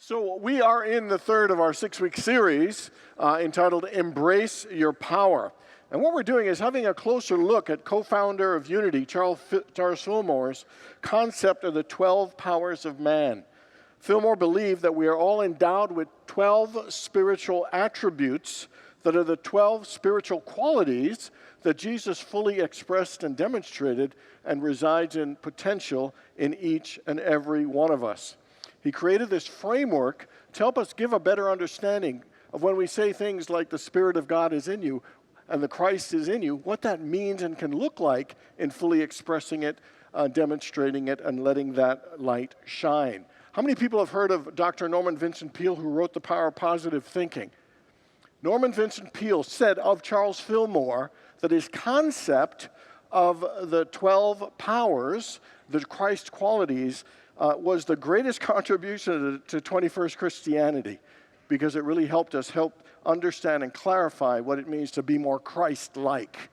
So we are in the third of our 6-week series entitled Embrace Your Power. And what we're doing is having a closer look at co-founder of Unity, Charles Fillmore's concept of the 12 powers of man. Fillmore believed that we are all endowed with 12 spiritual attributes that are the 12 spiritual qualities that Jesus fully expressed and demonstrated and resides in potential in each and every one of us. He created this framework to help us give a better understanding of when we say things like the Spirit of God is in you and the Christ is in you, what that means and can look like in fully expressing it, demonstrating it, and letting that light shine. How many people have heard of Dr. Norman Vincent Peale, who wrote The Power of Positive Thinking? Norman Vincent Peale said of Charles Fillmore that his concept of the 12 powers, the Christ qualities, was the greatest contribution to 21st Christianity, because it really helped us understand and clarify what it means to be more Christ-like,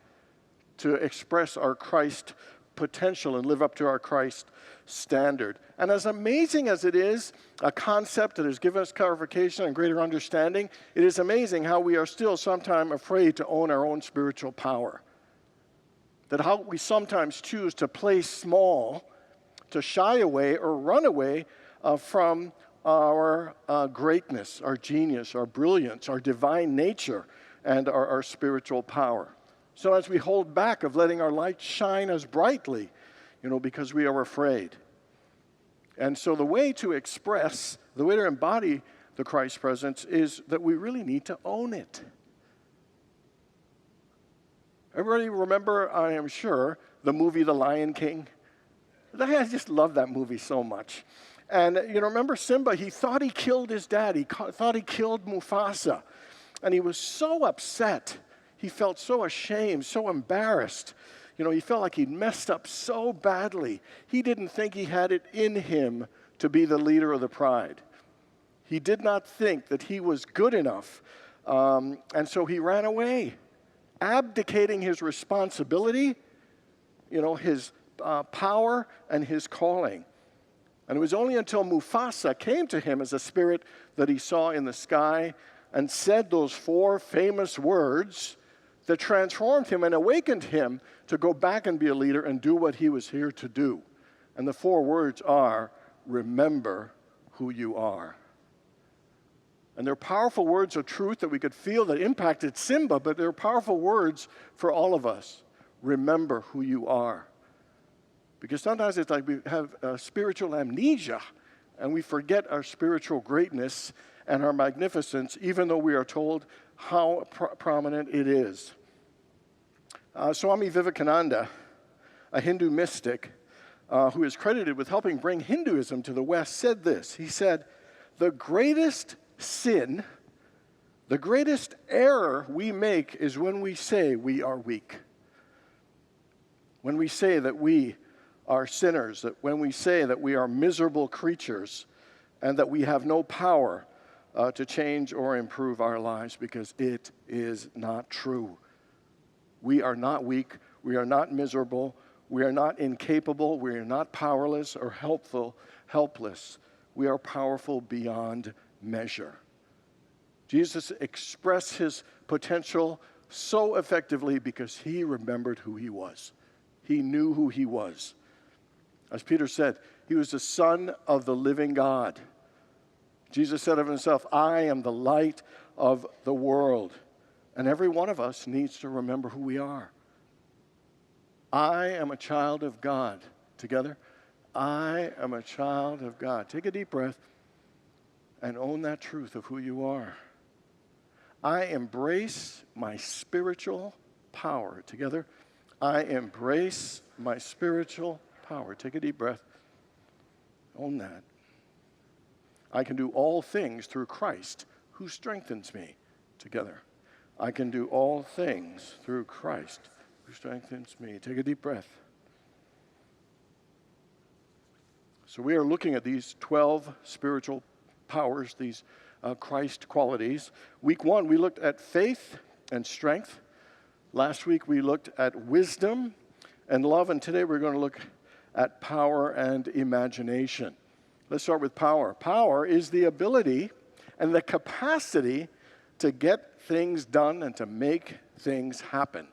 to express our Christ potential and live up to our Christ standard. And as amazing as it is, a concept that has given us clarification and greater understanding, it is amazing how we are still sometimes afraid to own our own spiritual power. That how we sometimes choose to play small, to shy away or run away from our greatness, our genius, our brilliance, our divine nature, and our spiritual power. So as we hold back of letting our light shine as brightly, because we are afraid. And so the way to express, the way to embody the Christ presence is that we really need to own it. Everybody remember, I am sure, the movie The Lion King? I just love that movie so much. And, remember Simba? He thought he killed his dad. He thought he killed Mufasa. And he was so upset. He felt so ashamed, so embarrassed. He felt like he'd messed up so badly. He didn't think he had it in him to be the leader of the pride. He did not think that he was good enough. And so he ran away, abdicating his responsibility, his power and his calling. And it was only until Mufasa came to him as a spirit that he saw in the sky and said those 4 famous words that transformed him and awakened him to go back and be a leader and do what he was here to do. And the 4 words are, remember who you are. And they're powerful words of truth that we could feel that impacted Simba, but they're powerful words for all of us. Remember who you are. Because sometimes it's like we have spiritual amnesia, and we forget our spiritual greatness and our magnificence, even though we are told how prominent it is. Swami Vivekananda, a Hindu mystic who is credited with helping bring Hinduism to the West, said this. He said, the greatest sin, the greatest error we make is when we say we are weak. When we say that we are sinners, that when we say that we are miserable creatures and that we have no power to change or improve our lives, because it is not true. We are not weak. We are not miserable. We are not incapable. We are not powerless or helpless. We are powerful beyond measure. Jesus expressed his potential so effectively because he remembered who he was. He knew who he was. As Peter said, he was the Son of the living God. Jesus said of himself, I am the light of the world. And every one of us needs to remember who we are. I am a child of God. Together, I am a child of God. Take a deep breath and own that truth of who you are. I embrace my spiritual power. Together, I embrace my spiritual power. Take a deep breath. Own that. I can do all things through Christ who strengthens me. Together. I can do all things through Christ who strengthens me. Take a deep breath. So we are looking at these 12 spiritual powers, these Christ qualities. Week 1, we looked at faith and strength. Last week, we looked at wisdom and love. And today, we're going to look at power and imagination. Let's start with power. Power is the ability and the capacity to get things done and to make things happen.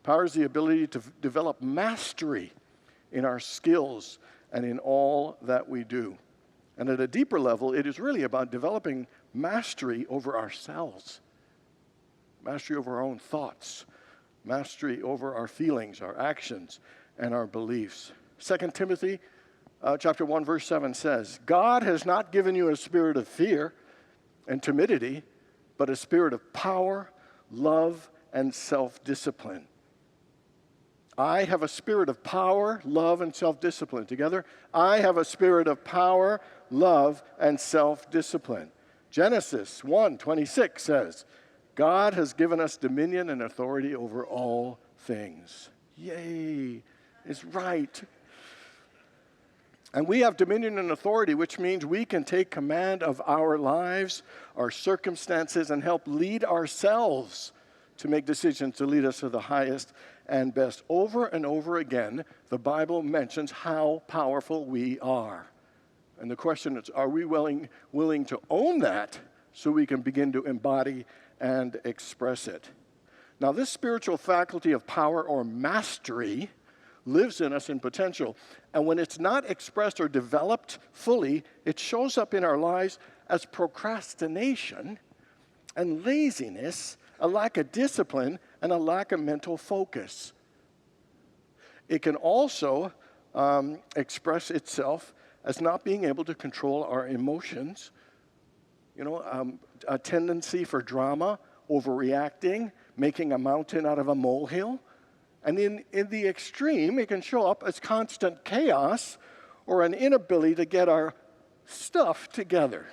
Power is the ability to develop mastery in our skills and in all that we do. And at a deeper level, it is really about developing mastery over ourselves, mastery over our own thoughts, mastery over our feelings, our actions, and our beliefs. 2 Timothy chapter 1, verse 7 says, God has not given you a spirit of fear and timidity, but a spirit of power, love, and self-discipline. I have a spirit of power, love, and self-discipline. Together, I have a spirit of power, love, and self-discipline. Genesis 1:26 says, God has given us dominion and authority over all things. Yay, it's right. And we have dominion and authority, which means we can take command of our lives, our circumstances, and help lead ourselves to make decisions to lead us to the highest and best. Over and over again, the Bible mentions how powerful we are. And the question is, are we willing to own that so we can begin to embody and express it? Now, this spiritual faculty of power or mastery lives in us in potential. And when it's not expressed or developed fully, it shows up in our lives as procrastination and laziness, a lack of discipline, and a lack of mental focus. It can also express itself as not being able to control our emotions, a tendency for drama, overreacting, making a mountain out of a molehill. And in the extreme, it can show up as constant chaos or an inability to get our stuff together.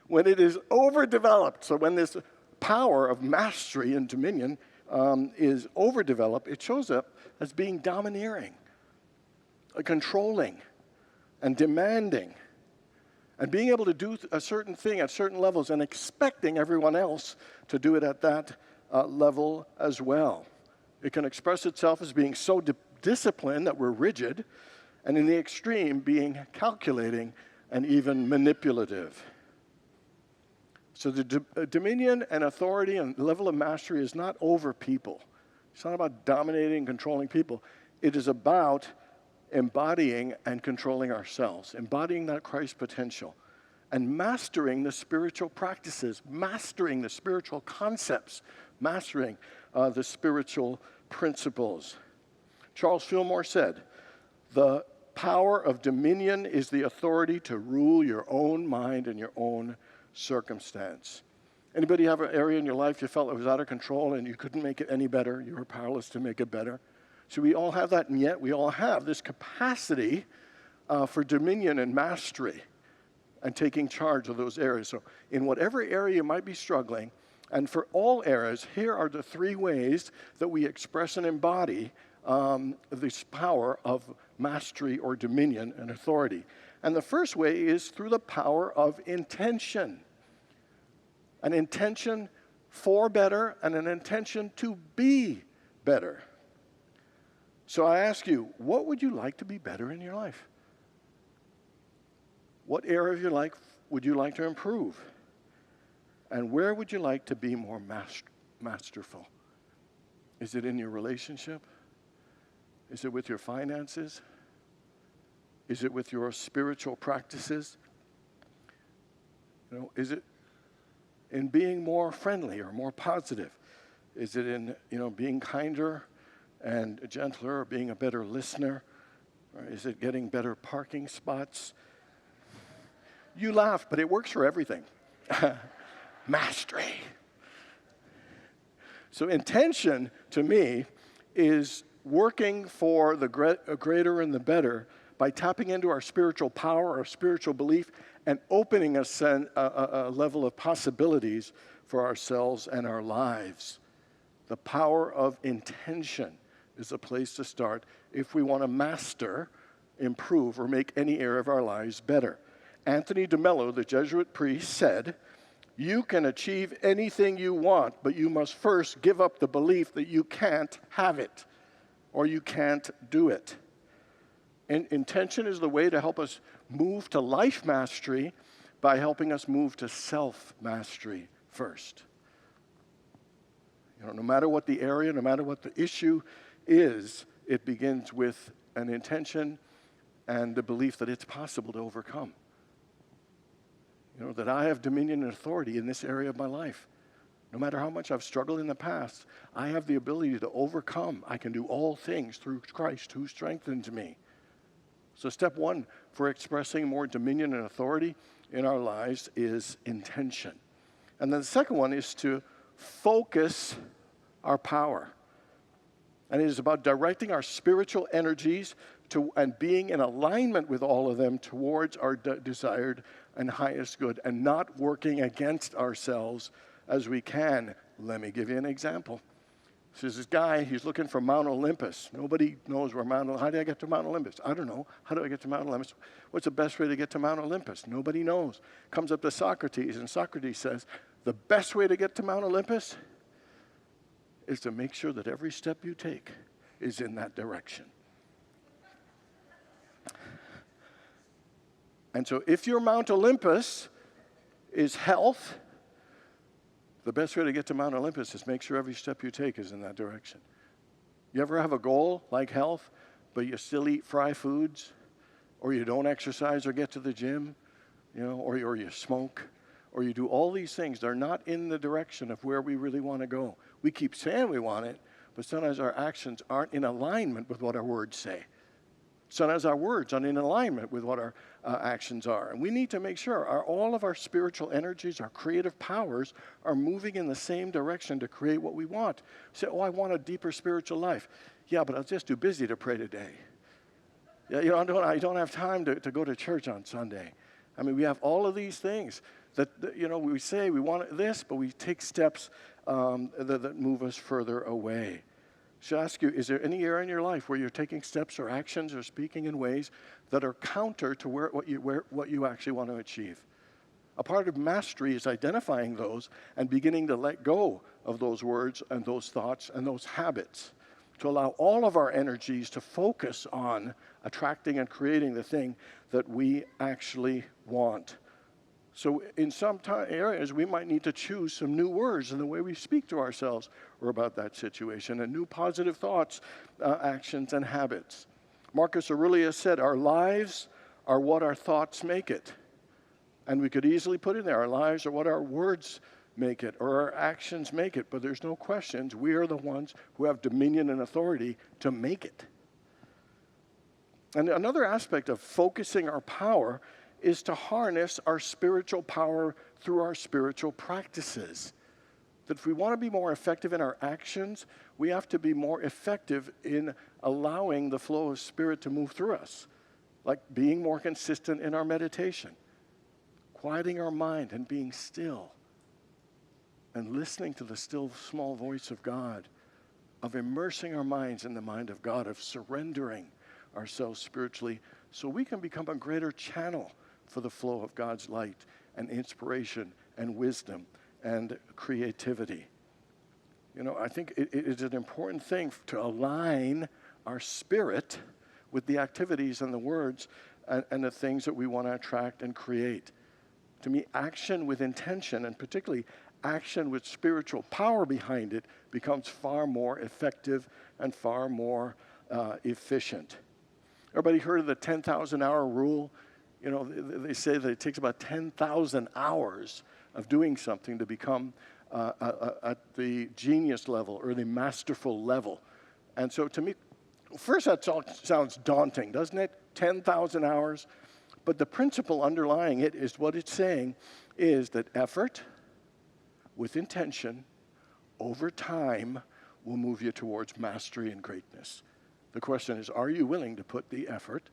When it is overdeveloped, so when this power of mastery and dominion is overdeveloped, it shows up as being domineering, controlling, and demanding, and being able to do a certain thing at certain levels and expecting everyone else to do it at that level as well. It can express itself as being so disciplined that we're rigid, and in the extreme, being calculating and even manipulative. So the dominion and authority and level of mastery is not over people. It's not about dominating and controlling people. It is about embodying and controlling ourselves, embodying that Christ potential, and mastering the spiritual practices, mastering the spiritual concepts, mastering the spiritual principles. Charles Fillmore said, the power of dominion is the authority to rule your own mind and your own circumstance. Anybody have an area in your life you felt it was out of control and you couldn't make it any better? You were powerless to make it better. So we all have that, and yet we all have this capacity for dominion and mastery and taking charge of those areas. So in whatever area you might be struggling, and for all areas, here are the three ways that we express and embody this power of mastery or dominion and authority. And the first way is through the power of intention. An intention for better and an intention to be better. So I ask you, what would you like to be better in your life? What area of your life would you like to improve? And where would you like to be more masterful? Is it in your relationship? Is it with your finances? Is it with your spiritual practices? Is it in being more friendly or more positive? Is it in, being kinder and gentler, or being a better listener? Or is it getting better parking spots? You laugh, but it works for everything. Mastery. So intention, to me, is working for the greater and the better by tapping into our spiritual power, our spiritual belief, and opening a level of possibilities for ourselves and our lives. The power of intention is a place to start if we want to master, improve, or make any area of our lives better. Anthony de Mello, the Jesuit priest, said, "You can achieve anything you want, but you must first give up the belief that you can't have it or you can't do it." Intention is the way to help us move to life mastery by helping us move to self-mastery first. No matter what the area, no matter what the issue is, it begins with an intention and the belief that it's possible to overcome. That I have dominion and authority in this area of my life. No matter how much I've struggled in the past, I have the ability to overcome. I can do all things through Christ who strengthens me. So step one for expressing more dominion and authority in our lives is intention. And then the second one is to focus our power. And it is about directing our spiritual energies and being in alignment with all of them towards our desired and highest good, and not working against ourselves as we can. Let me give you an example. There's this guy, he's looking for Mount Olympus. Nobody knows where how do I get to Mount Olympus? I don't know. How do I get to Mount Olympus? What's the best way to get to Mount Olympus? Nobody knows. Comes up to Socrates, and Socrates says, the best way to get to Mount Olympus is to make sure that every step you take is in that direction. And so if your Mount Olympus is health, the best way to get to Mount Olympus is make sure every step you take is in that direction. You ever have a goal like health, but you still eat fried foods, or you don't exercise or get to the gym, or you smoke, or you do all these things. They're not in the direction of where we really want to go. We keep saying we want it, but sometimes our actions aren't in alignment with what our words say. Sometimes our words aren't in alignment with what our actions are. And we need to make sure all of our spiritual energies, our creative powers, are moving in the same direction to create what we want. Say, I want a deeper spiritual life. Yeah, but I'm just too busy to pray today. Yeah, I don't have time to go to church on Sunday. I mean, we have all of these things that we say we want this, but we take steps that move us further away. I should ask you, is there any area in your life where you're taking steps or actions or speaking in ways that are counter to what you actually want to achieve? A part of mastery is identifying those and beginning to let go of those words and those thoughts and those habits to allow all of our energies to focus on attracting and creating the thing that we actually want. So in some areas, we might need to choose some new words in the way we speak to ourselves or about that situation, and new positive thoughts, actions, and habits. Marcus Aurelius said, our lives are what our thoughts make it. And we could easily put in there, our lives are what our words make it, or our actions make it. But there's no questions. We are the ones who have dominion and authority to make it. And another aspect of focusing our power is to harness our spiritual power through our spiritual practices. That if we want to be more effective in our actions, we have to be more effective in allowing the flow of Spirit to move through us, like being more consistent in our meditation, quieting our mind and being still, and listening to the still small voice of God, of immersing our minds in the mind of God, of surrendering ourselves spiritually so we can become a greater channel for the flow of God's light and inspiration and wisdom and creativity. I think it is an important thing to align our spirit with the activities and the words and the things that we want to attract and create. To me, action with intention, and particularly action with spiritual power behind it, becomes far more effective and far more efficient. Everybody heard of the 10,000-hour rule? They say that it takes about 10,000 hours of doing something to become at the genius level or the masterful level. And so to me, first that sounds daunting, doesn't it? 10,000 hours. But the principle underlying it is what it's saying is that effort with intention over time will move you towards mastery and greatness. The question is, are you willing to put the effort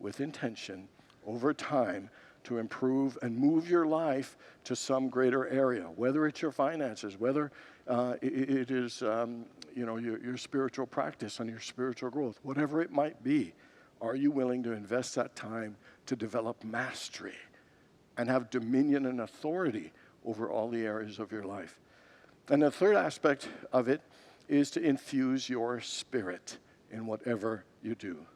with intention over time to improve and move your life to some greater area, whether it's your finances, whether it is your spiritual practice and your spiritual growth, whatever it might be. Are you willing to invest that time to develop mastery and have dominion and authority over all the areas of your life? And the third aspect of it is to infuse your spirit in whatever you do.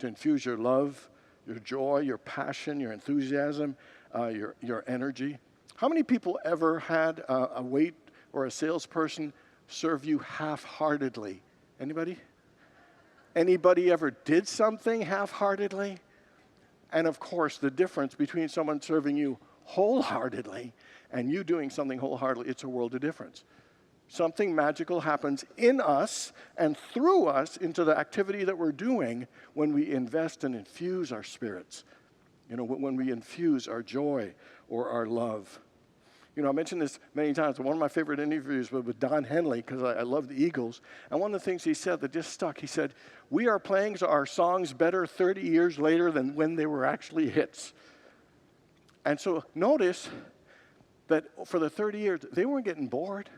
to infuse your love, your joy, your passion, your enthusiasm, your energy. How many people ever had a wait or a salesperson serve you half-heartedly? Anybody? Anybody ever did something half-heartedly? And of course, the difference between someone serving you wholeheartedly and you doing something wholeheartedly, it's a world of difference. Something magical happens in us and through us into the activity that we're doing when we invest and infuse our spirits. When we infuse our joy or our love. I mentioned this many times. One of my favorite interviews was with Don Henley, because I love the Eagles. And one of the things he said that just stuck, he said, "We are playing our songs better 30 years later than when they were actually hits." And so notice that for the 30 years, they weren't getting bored.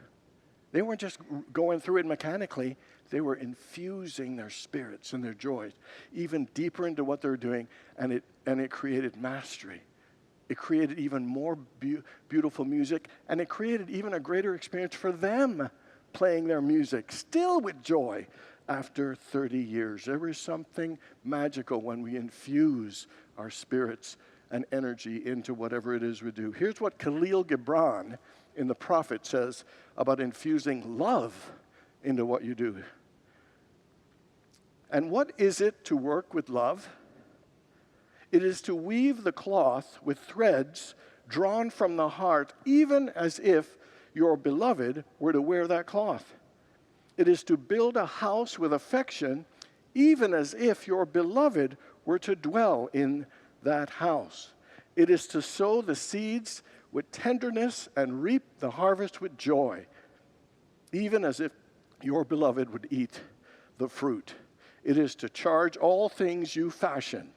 They weren't just going through it mechanically. They were infusing their spirits and their joys even deeper into what they're doing, and it created mastery. It created even more beautiful music, and it created even a greater experience for them playing their music, still with joy after 30 years. There is something magical when we infuse our spirits and energy into whatever it is we do. Here's what Khalil Gibran in The Prophet says about infusing love into what you do. And what is it to work with love? It is to weave the cloth with threads drawn from the heart, even as if your beloved were to wear that cloth. It is to build a house with affection, even as if your beloved were to dwell in that house. It is to sow the seeds with tenderness and reap the harvest with joy, even as if your beloved would eat the fruit. It is to charge all things you fashion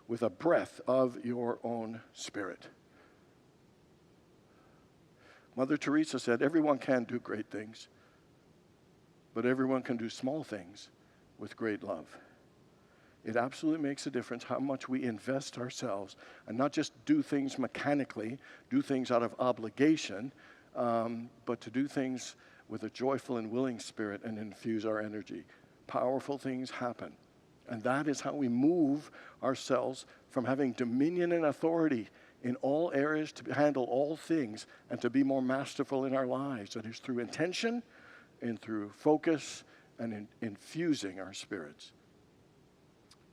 with a breath of your own spirit. Mother Teresa said, everyone can do great things, but everyone can do small things with great love. It absolutely makes a difference how much we invest ourselves and not just do things mechanically, do things out of obligation, but to do things with a joyful and willing spirit and infuse our energy. Powerful things happen. And that is how we move ourselves from having dominion and authority in all areas to handle all things and to be more masterful in our lives. And it's through intention and through focus and in infusing our spirits.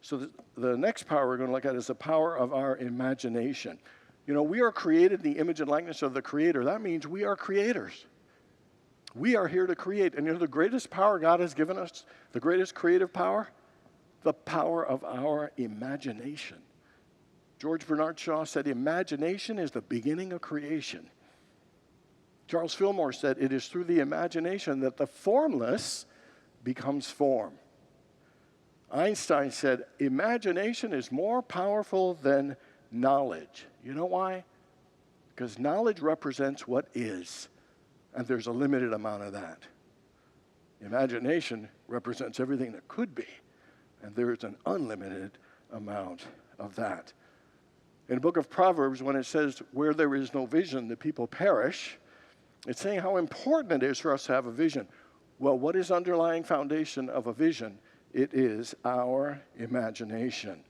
So the next power we're going to look at is the power of our imagination. We are created in the image and likeness of the Creator. That means we are creators. We are here to create. And the greatest power God has given us, the greatest creative power, the power of our imagination. George Bernard Shaw said, imagination is the beginning of creation. Charles Fillmore said, it is through the imagination that the formless becomes form. Einstein said, imagination is more powerful than knowledge. You know why? Because knowledge represents what is, and there's a limited amount of that. Imagination represents everything that could be, and there is an unlimited amount of that. In the book of Proverbs, when it says, where there is no vision, the people perish, it's saying how important it is for us to have a vision. Well, what is underlying foundation of a vision? It is our imagination.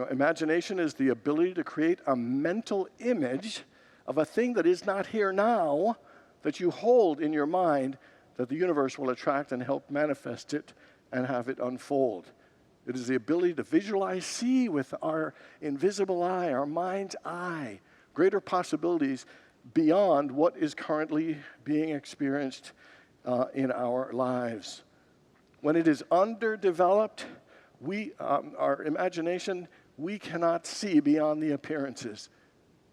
Imagination is the ability to create a mental image of a thing that is not here now, that you hold in your mind, that the universe will attract and help manifest it and have it unfold. It is the ability to visualize, see with our invisible eye, our mind's eye, greater possibilities beyond what is currently being experienced in our lives. When it is underdeveloped, our imagination, we cannot see beyond the appearances.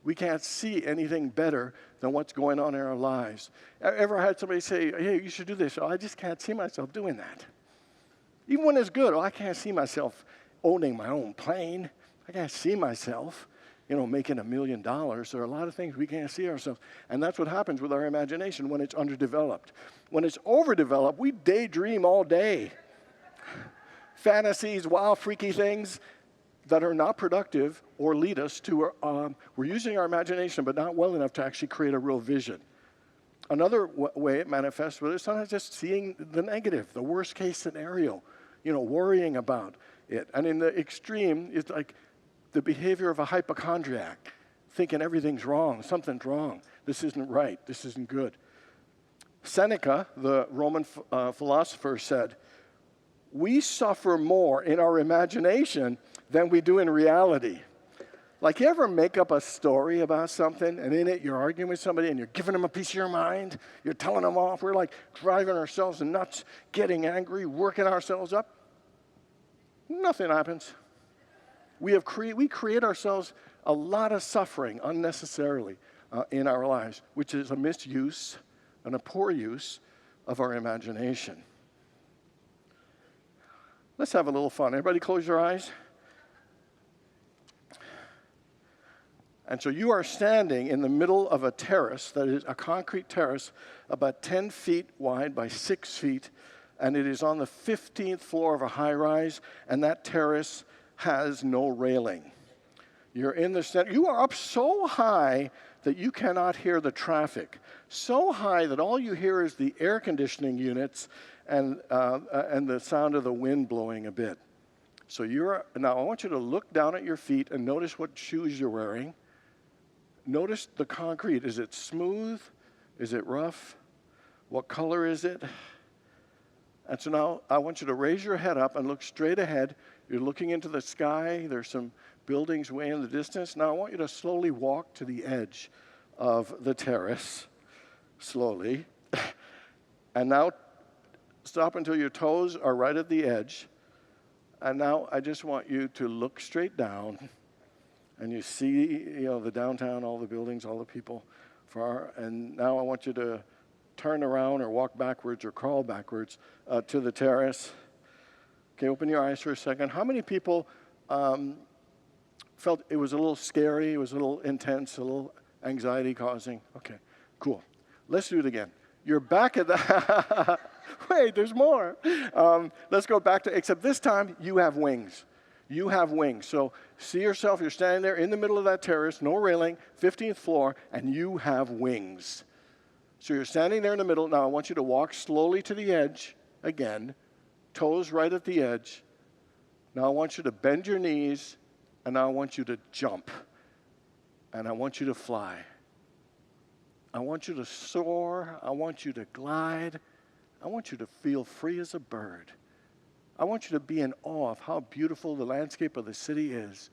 We can't see anything better than what's going on in our lives. Ever had somebody say, hey, you should do this? Oh, I just can't see myself doing that. Even when it's good, I can't see myself owning my own plane. I can't see myself, making $1 million. There are a lot of things we can't see ourselves. And that's what happens with our imagination when it's underdeveloped. When it's overdeveloped, we daydream all day. Fantasies, wild, freaky things that are not productive or lead us to, we're using our imagination, but not well enough to actually create a real vision. Another way it manifests with us, sometimes just seeing the negative, the worst case scenario, worrying about, it. And in the extreme, it's like the behavior of a hypochondriac, thinking everything's wrong, something's wrong, this isn't right, this isn't good. Seneca, the Roman philosopher, said, "We suffer more in our imagination than we do in reality." Like, you ever make up a story about something, and in it you're arguing with somebody, and you're giving them a piece of your mind, you're telling them off, we're like driving ourselves nuts, getting angry, working ourselves up. Nothing happens. We create ourselves a lot of suffering unnecessarily in our lives, which is a misuse and a poor use of our imagination. Let's have a little fun. Everybody close your eyes. And so you are standing in the middle of a terrace that is a concrete terrace about 10 feet wide by 6 feet, and it is on the 15th floor of a high-rise, and that terrace has no railing. You're in the center. You are up so high that you cannot hear the traffic, so high that all you hear is the air conditioning units and the sound of the wind blowing a bit. So now I want you to look down at your feet and notice what shoes you're wearing. Notice the concrete. Is it smooth? Is it rough? What color is it? And so now I want you to raise your head up and look straight ahead. You're looking into the sky. There's some buildings way in the distance. Now I want you to slowly walk to the edge of the terrace, slowly. And now stop until your toes are right at the edge. And now I just want you to look straight down. And you see, the downtown, all the buildings, all the people far. And now I want you to turn around or walk backwards or crawl backwards to the terrace. Okay, open your eyes for a second. How many people felt it was a little scary, it was a little intense, a little anxiety-causing? Okay, cool. Let's do it again. You're back at the... Wait, there's more. Let's go back to, except this time you have wings. You have wings. So see yourself, you're standing there in the middle of that terrace, no railing, 15th floor, and you have wings. So you're standing there in the middle. Now I want you to walk slowly to the edge again, toes right at the edge. Now I want you to bend your knees, and now I want you to jump. And I want you to fly. I want you to soar. I want you to glide. I want you to feel free as a bird. I want you to be in awe of how beautiful the landscape of the city is.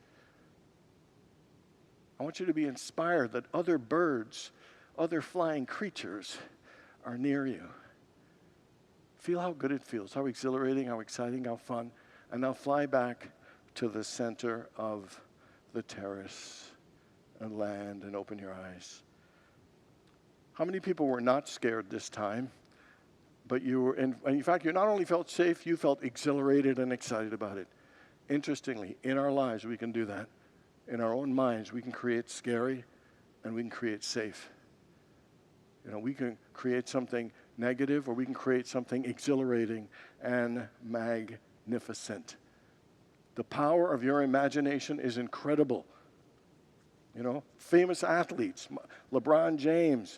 I want you to be inspired that other birds, other flying creatures are near you. Feel how good it feels, how exhilarating, how exciting, how fun. And now fly back to the center of the terrace and land and open your eyes. How many people were not scared this time? But you were, in fact, you not only felt safe, you felt exhilarated and excited about it. Interestingly, in our lives, we can do that. In our own minds, we can create scary and we can create safe. We can create something negative or we can create something exhilarating and magnificent. The power of your imagination is incredible. Famous athletes, LeBron James,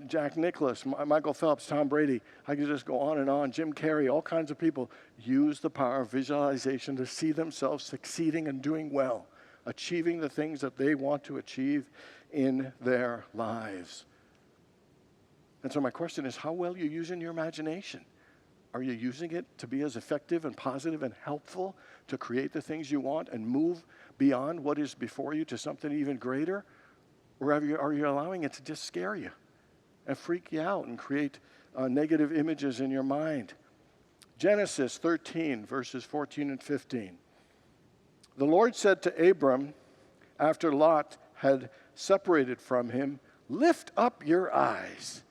Jack Nicklaus, Michael Phelps, Tom Brady, I could just go on and on, Jim Carrey, all kinds of people use the power of visualization to see themselves succeeding and doing well, achieving the things that they want to achieve in their lives. And so my question is, how well are you using your imagination? Are you using it to be as effective and positive and helpful to create the things you want and move beyond what is before you to something even greater? Or are you allowing it to just scare you and freak you out and create negative images in your mind? Genesis 13, verses 14 and 15. The Lord said to Abram, after Lot had separated from him, "Lift up your eyes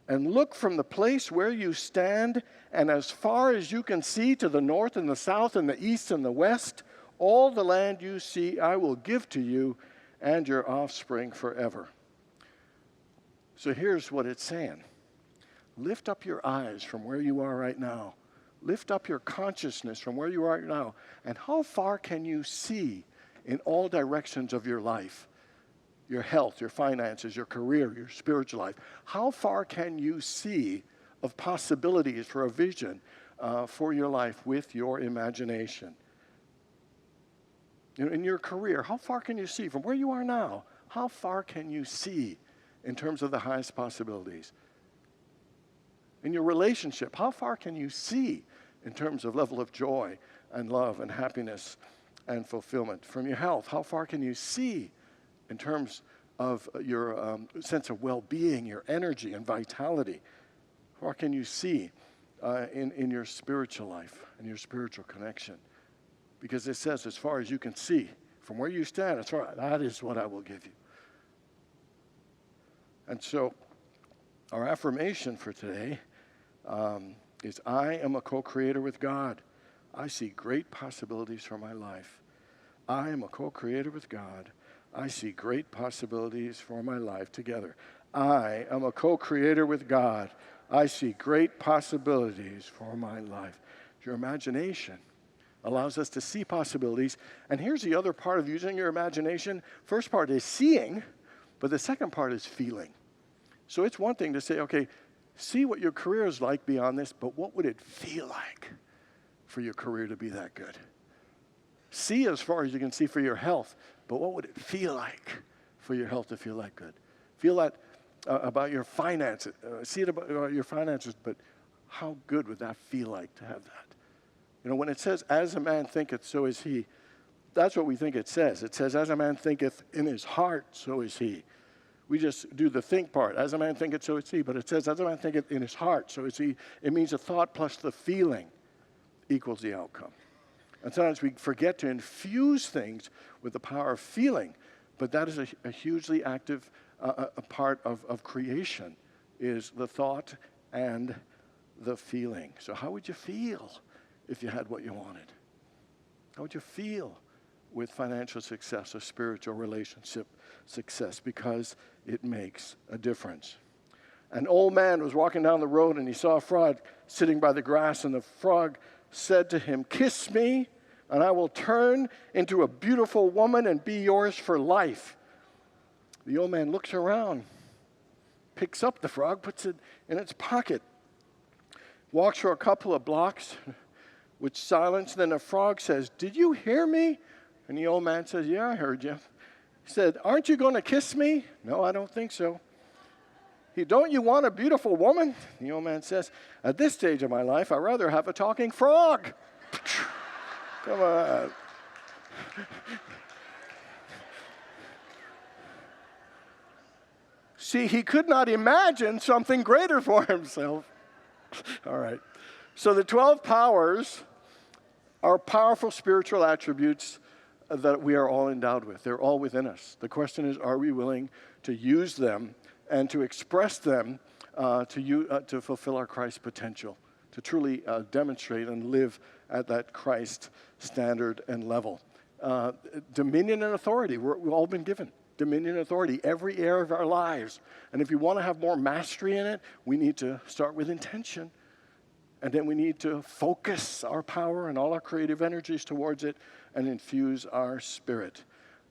and look from the place where you stand, and as far as you can see to the north and the south and the east and the west, all the land you see I will give to you and your offspring forever." So here's what it's saying. Lift up your eyes from where you are right now. Lift up your consciousness from where you are right now. And how far can you see in all directions of your life? Your health, your finances, your career, your spiritual life. How far can you see of possibilities for a vision for your life with your imagination? In your career, how far can you see? From where you are now, how far can you see in terms of the highest possibilities? In your relationship, how far can you see in terms of level of joy and love and happiness and fulfillment? From your health, how far can you see in terms of your sense of well-being, your energy and vitality? How far can you see in your spiritual life and your spiritual connection? Because it says, as far as you can see, from where you stand, that is what I will give you. And so our affirmation for today is, I am a co-creator with God. I see great possibilities for my life. I am a co-creator with God. I see great possibilities for my life together. I am a co-creator with God. I see great possibilities for my life. Your imagination allows us to see possibilities. And here's the other part of using your imagination. First part is seeing, but the second part is feeling. So it's one thing to say, okay, see what your career is like beyond this, but what would it feel like for your career to be that good? See as far as you can see for your health, but what would it feel like for your health to feel that good? Feel that about your finances. See it about your finances, but how good would that feel like to have that? When it says, as a man thinketh, so is he, that's what we think it says. It says, as a man thinketh in his heart, so is he. We just do the think part. As a man thinketh, so is he. But it says, as a man thinketh in his heart, so is he. It means the thought plus the feeling equals the outcome. And sometimes we forget to infuse things with the power of feeling. But that is a hugely active a part of creation, is the thought and the feeling. So how would you feel if you had what you wanted? How would you feel with financial success or spiritual relationship success? Because it makes a difference. An old man was walking down the road and he saw a frog sitting by the grass, and the frog said to him, "Kiss me, and I will turn into a beautiful woman and be yours for life." The old man looks around, picks up the frog, puts it in its pocket, walks for a couple of blocks with silence. Then the frog says, "Did you hear me?" And the old man says, "Yeah, I heard you." He said, "Aren't you going to kiss me?" "No, I don't think so." "Don't you want a beautiful woman?" The old man says, "At this stage of my life, I'd rather have a talking frog." Come on. See, he could not imagine something greater for himself. All right. So the 12 powers are powerful spiritual attributes that we are all endowed with. They're all within us. The question is, are we willing to use them and to express them to fulfill our Christ potential, to truly demonstrate and live at that Christ standard and level? Dominion and authority, we've all been given. Dominion and authority, every area of our lives. And if you want to have more mastery in it, we need to start with intention. And then we need to focus our power and all our creative energies towards it and infuse our spirit.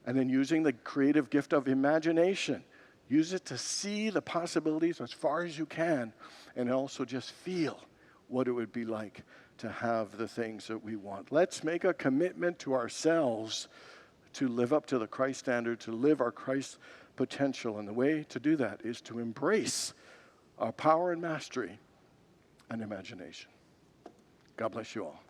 And then using the creative gift of imagination, use it to see the possibilities as far as you can, and also just feel what it would be like to have the things that we want. Let's make a commitment to ourselves to live up to the Christ standard, to live our Christ potential. And the way to do that is to embrace our power and mastery and imagination. God bless you all.